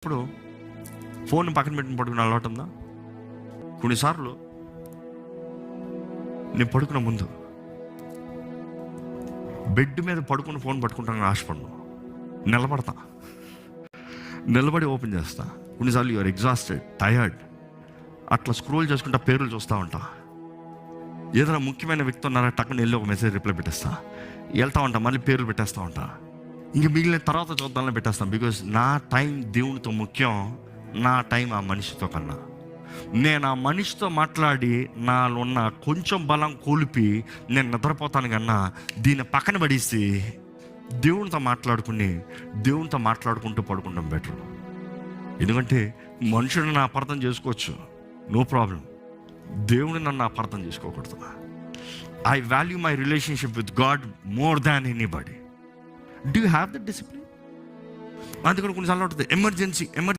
ఇప్పుడు ఫోన్ పక్కన పెట్టిన పడుకునే అలవాటు ఉందా? కొన్నిసార్లు నేను పడుకున్న ముందు బెడ్ మీద పడుకుని ఫోన్ పట్టుకుంటాను ఆశపడను, నిలబడతా, నిలబడి ఓపెన్ చేస్తా. కొన్నిసార్లు యూఆర్ ఎగ్జాస్టెడ్, టయర్డ్, అట్లా స్క్రోల్ చేసుకుంటా పేర్లు చూస్తూ ఉంటా. ఏదైనా ముఖ్యమైన వ్యక్తి ఉన్నారా టక్కుని వెళ్ళి ఒక మెసేజ్ రిప్లై పెట్టేస్తా, వెళ్తా ఉంటా, మళ్ళీ పేర్లు పెట్టేస్తూ ఉంటా. ఇంక మిగిలిన తర్వాత చూద్దామని పెట్టేస్తాను. బికాజ్ నా టైం దేవునితో ముఖ్యం, నా టైం ఆ మనిషితో కన్నా. నేను ఆ మనిషితో మాట్లాడి నాలో ఉన్న కొంచెం బలం కోల్పి నేను నిద్రపోతాను కన్నా దీన్ని పక్కన పడేసి దేవునితో మాట్లాడుకుంటూ పడుకుంటాం బెటర్. ఎందుకంటే మనుషులను నా అపార్థం చేసుకోవచ్చు, నో ప్రాబ్లం. దేవుని నన్ను అపార్థం చేసుకోకూడదు. I value my relationship with God more than anybody. Do you have the discipline? అందుకని కొన్నిసార్లు ఉంటుంది ఎమర్జెన్సీ